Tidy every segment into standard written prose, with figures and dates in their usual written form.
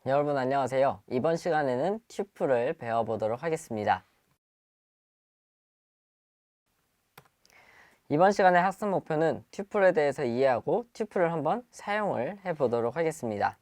여러분 안녕하세요. 이번 시간에는 튜플을 배워보도록 하겠습니다. 이번 시간의 학습 목표는 튜플에 대해서 이해하고 튜플을 한번 사용을 해보도록 하겠습니다.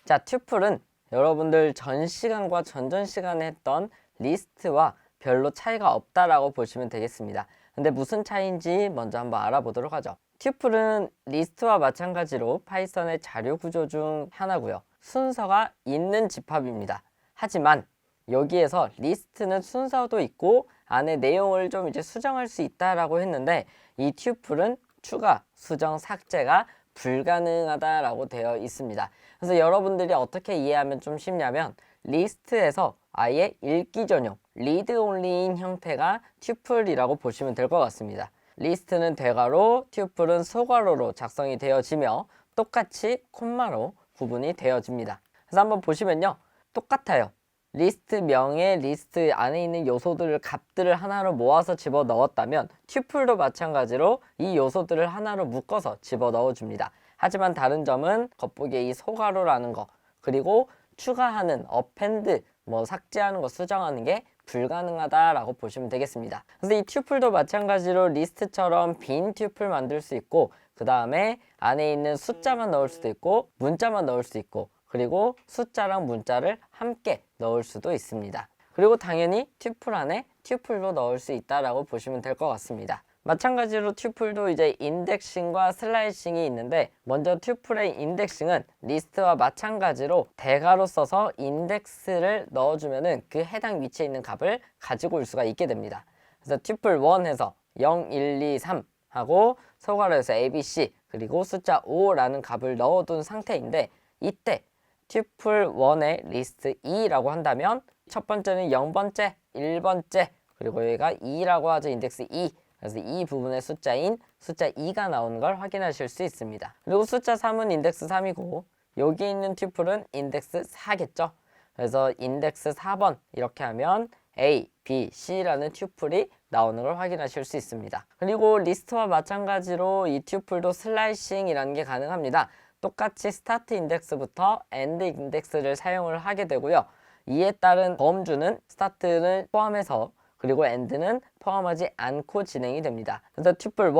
자, 튜플은 여러분들 전 시간과 전전 시간에 했던 리스트와 별로 차이가 없다라고 보시면 되겠습니다. 근데 무슨 차이인지 먼저 한번 알아보도록 하죠. 튜플은 리스트와 마찬가지로 파이썬의 자료 구조 중 하나고요. 순서가 있는 집합입니다. 하지만 여기에서 리스트는 순서도 있고 안에 내용을 좀 이제 수정할 수 있다라고 했는데 이 튜플은 추가, 수정, 삭제가 불가능하다라고 되어 있습니다. 그래서 여러분들이 어떻게 이해하면 좀 쉽냐면 리스트에서 아예 읽기 전용, 리드 온리인 형태가 튜플이라고 보시면 될 것 같습니다. 리스트는 대괄호, 튜플은 소괄호로 작성이 되어지며 똑같이 콤마로 구분이 되어집니다. 그래서 한번 보시면요. 똑같아요. 리스트 명에 리스트 안에 있는 요소들을 값들을 하나로 모아서 집어 넣었다면 튜플도 마찬가지로 이 요소들을 하나로 묶어서 집어 넣어줍니다. 하지만 다른 점은 겉보기에 이 소괄호라는 거 그리고 추가하는 어펜드 삭제하는 거 수정하는 게 불가능하다라고 보시면 되겠습니다. 그래서 이 튜플도 마찬가지로 리스트처럼 빈 튜플 만들 수 있고 그 다음에 안에 있는 숫자만 넣을 수도 있고 문자만 넣을 수 있고 그리고 숫자랑 문자를 함께 넣을 수도 있습니다. 그리고 당연히 튜플 안에 튜플도 넣을 수 있다라고 보시면 될 것 같습니다. 마찬가지로 튜플도 이제 인덱싱과 슬라이싱이 있는데 먼저 튜플의 인덱싱은 리스트와 마찬가지로 대괄호 써서 인덱스를 넣어주면은 그 해당 위치에 있는 값을 가지고 올 수가 있게 됩니다. 그래서 튜플 1 해서 0, 1, 2, 3 하고 소괄호에서 ABC 그리고 숫자 5라는 값을 넣어둔 상태인데 이때 튜플 1의 리스트 2라고 한다면 첫 번째는 0번째, 1번째 그리고 여기가 2라고 하죠. 인덱스 2. 그래서 이 부분의 숫자인 숫자 2가 나오는 걸 확인하실 수 있습니다. 그리고 숫자 3은 인덱스 3이고 여기 있는 튜플은 인덱스 4겠죠. 그래서 인덱스 4번 이렇게 하면 A, B, C라는 튜플이 나오는 걸 확인하실 수 있습니다. 그리고 리스트와 마찬가지로 이 튜플도 슬라이싱이라는 게 가능합니다. 똑같이 스타트 인덱스부터 엔드 인덱스를 사용을 하게 되고요. 이에 따른 범주는 스타트를 포함해서 그리고 엔드는 포함하지 않고 진행이 됩니다. 그래서 튜플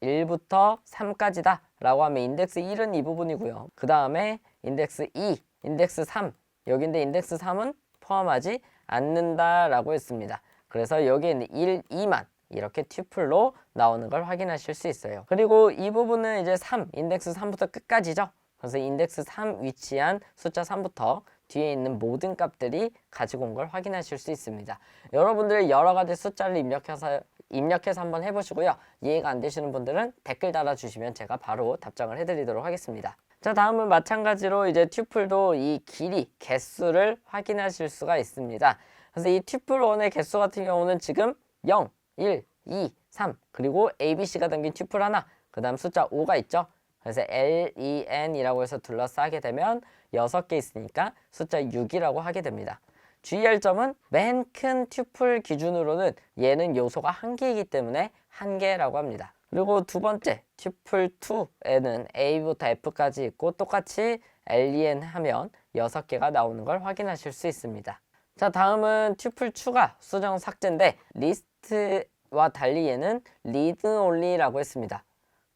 1, 1부터 3까지다 라고 하면 인덱스 1은 이 부분이고요. 그 다음에 인덱스 2, 인덱스 3 여기인데 인덱스 3은 포함하지 않는다 라고 했습니다. 그래서 여기에 있는 1, 2만 이렇게 튜플로 나오는 걸 확인하실 수 있어요. 그리고 이 부분은 이제 3, 인덱스 3부터 끝까지죠. 그래서 인덱스 3 위치한 숫자 3부터 뒤에 있는 모든 값들이 가지고 온 걸 확인하실 수 있습니다. 여러분들 여러 가지 숫자를 입력해서 한번 해보시고요. 이해가 안 되시는 분들은 댓글 달아주시면 제가 바로 답장을 해드리도록 하겠습니다. 자, 다음은 마찬가지로 이제 튜플도 이 길이, 개수를 확인하실 수가 있습니다. 그래서 이 튜플 1의 개수 같은 경우는 지금 0, 1, 2, 3 그리고 ABC가 담긴 튜플 하나 그 다음 숫자 5가 있죠. 그래서 LEN이라고 해서 둘러싸게 되면 6개 있으니까 숫자 6이라고 하게 됩니다. 주의할 점은 맨 큰 튜플 기준으로는 얘는 요소가 1개이기 때문에 1개라고 합니다. 그리고 두 번째 튜플 2에는 A부터 F까지 있고 똑같이 LEN 하면 6개가 나오는 걸 확인하실 수 있습니다. 자, 다음은 튜플 추가, 수정, 삭제인데 리스트와 달리 얘는 리드 온리라고 했습니다.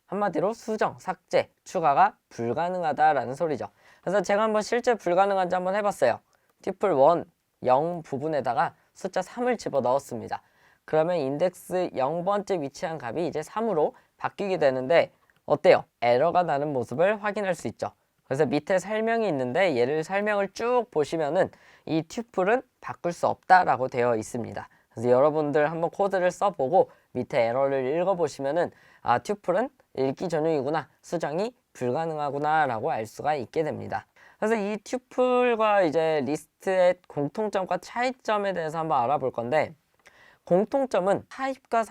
한마디로 수정, 삭제, 추가가 불가능하다라는 소리죠. 그래서 제가 한번 실제 불가능한지 한번 해봤어요. 튜플 1, 0 부분에다가 숫자 3을 집어 넣었습니다. 그러면 인덱스 0번째 위치한 값이 이제 3으로 바뀌게 되는데 어때요? 에러가 나는 모습을 확인할 수 있죠. 그래서 밑에 설명이 있는데 얘를 설명을 쭉 보시면은 이 튜플은 바꿀 수 없다라고 되어 있습니다. 그래서 여러분들 한번 코드를 써보고 밑에 에러를 읽어보시면은 아, 튜플은 읽기 전용이구나, 수정이 불가능하구나 라고 알 수가 있게 됩니다. 그래서 이 튜플과 이제 리스트의 공통점과 차이점에 대해서 한번 알아볼 건데 공통점은 타입과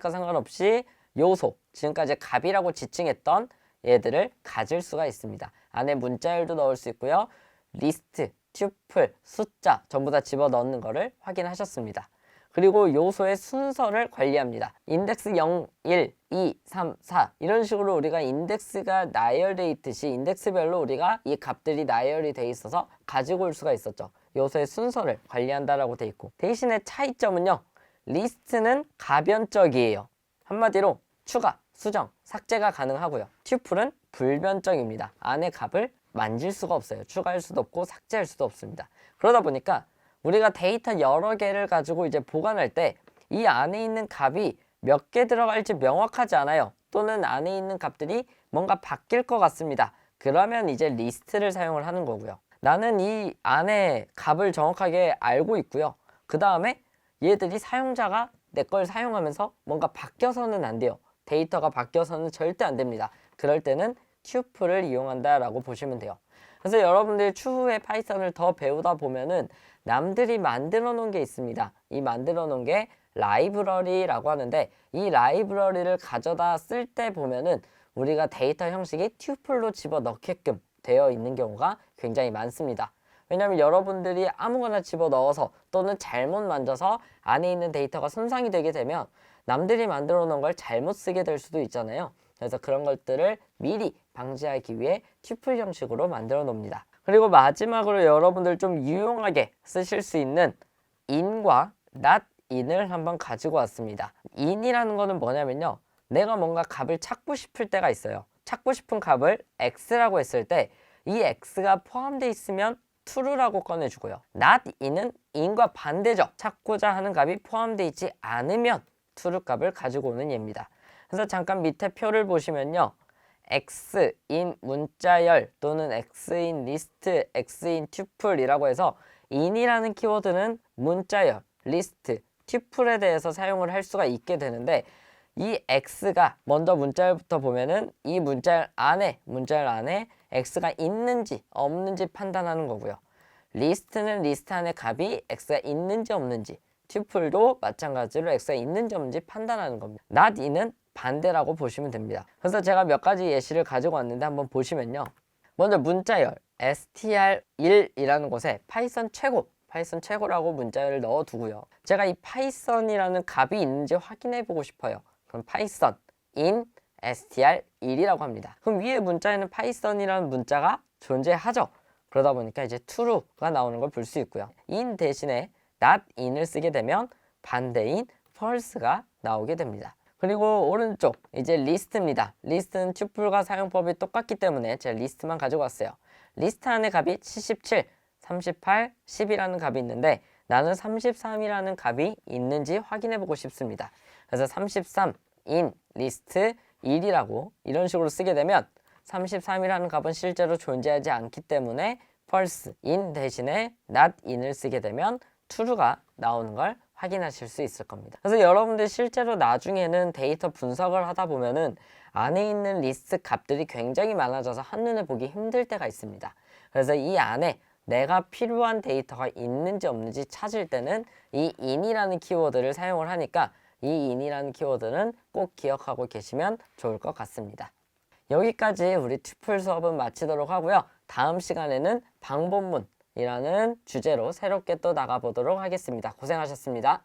상관없이 요소, 지금까지 값이라고 지칭했던 얘들을 가질 수가 있습니다. 안에 문자열도 넣을 수 있고요. 리스트, 튜플, 숫자 전부 다 집어넣는 거를 확인하셨습니다. 그리고 요소의 순서를 관리합니다. 인덱스 0, 1, 2, 3, 4 이런 식으로 우리가 인덱스가 나열되어 있듯이 인덱스별로 우리가 이 값들이 나열이 돼 있어서 가지고 올 수가 있었죠. 요소의 순서를 관리한다라고 돼 있고, 대신에 차이점은요. 리스트는 가변적이에요. 한마디로 추가, 수정, 삭제가 가능하고요. 튜플은 불변적입니다. 안에 값을 만질 수가 없어요. 추가할 수도 없고 삭제할 수도 없습니다. 그러다 보니까 우리가 데이터 여러 개를 가지고 이제 보관할 때 이 안에 있는 값이 몇 개 들어갈지 명확하지 않아요. 또는 안에 있는 값들이 뭔가 바뀔 것 같습니다. 그러면 이제 리스트를 사용을 하는 거고요. 나는 이 안에 값을 정확하게 알고 있고요. 그 다음에 얘들이 사용자가 내 걸 사용하면서 뭔가 바뀌어서는 안 돼요. 데이터가 바뀌어서는 절대 안 됩니다. 그럴 때는 튜플을 이용한다라고 보시면 돼요. 그래서 여러분들이 추후에 파이썬을 더 배우다 보면은 남들이 만들어 놓은 게 있습니다. 이 만들어 놓은 게 라이브러리라고 하는데, 이 라이브러리를 가져다 쓸 때 보면은 우리가 데이터 형식이 튜플로 집어넣게끔 되어 있는 경우가 굉장히 많습니다. 왜냐하면 여러분들이 아무거나 집어넣어서 또는 잘못 만져서 안에 있는 데이터가 손상이 되게 되면 남들이 만들어 놓은 걸 잘못 쓰게 될 수도 있잖아요. 그래서 그런 것들을 미리 방지하기 위해 튜플 형식으로 만들어 놓습니다. 그리고 마지막으로 여러분들 좀 유용하게 쓰실 수 있는 in과 not in을 한번 가지고 왔습니다. in이라는 거는 뭐냐면요. 내가 뭔가 값을 찾고 싶을 때가 있어요. 찾고 싶은 값을 x라고 했을 때 이 x가 포함되어 있으면 true라고 꺼내주고요. not in은 in과 반대죠. 찾고자 하는 값이 포함되어 있지 않으면 true 값을 가지고 오는 예입니다. 그래서 잠깐 밑에 표를 보시면요. x in 문자열 또는 x in list, x in tuple이라고 해서 in이라는 키워드는 문자열, list, tuple에 대해서 사용을 할 수가 있게 되는데, 이 x가 먼저 문자열부터 보면은 이 문자열 안에 x가 있는지 없는지 판단하는 거고요. 리스트는 리스트 안에 값이 x가 있는지 없는지, 튜플도 마찬가지로 x가 있는지 없는지 판단하는 겁니다. not in은 반대라고 보시면 됩니다. 그래서 제가 몇 가지 예시를 가지고 왔는데 한번 보시면요. 먼저 문자열 str1이라는 곳에 파이썬 최고라고 문자열을 넣어두고요. 제가 이 파이썬이라는 값이 있는지 확인해 보고 싶어요. 그럼 파이썬 in str1이라고 합니다. 그럼 위에 문자에는 파이썬이라는 문자가 존재하죠. 그러다 보니까 이제 true가 나오는 걸 볼 수 있고요. in 대신에 not in을 쓰게 되면 반대인 false가 나오게 됩니다. 그리고 오른쪽 이제 리스트입니다. 리스트는 튜플과 사용법이 똑같기 때문에 제가 리스트만 가지고 왔어요. 리스트 안에 값이 77, 38, 10이라는 값이 있는데 나는 33이라는 값이 있는지 확인해 보고 싶습니다. 그래서 33 in 리스트 1이라고 이런 식으로 쓰게 되면 33이라는 값은 실제로 존재하지 않기 때문에 false in 대신에 not in을 쓰게 되면 true가 나오는 걸 확인하실 수 있을 겁니다. 그래서 여러분들 실제로 나중에는 데이터 분석을 하다 보면은 안에 있는 리스트 값들이 굉장히 많아져서 한눈에 보기 힘들 때가 있습니다. 그래서 이 안에 내가 필요한 데이터가 있는지 없는지 찾을 때는 이 in이라는 키워드를 사용을 하니까 이 in이라는 키워드는 꼭 기억하고 계시면 좋을 것 같습니다. 여기까지 우리 튜플 수업은 마치도록 하고요. 다음 시간에는 방법문이라는 주제로 새롭게 또 나가보도록 하겠습니다. 고생하셨습니다.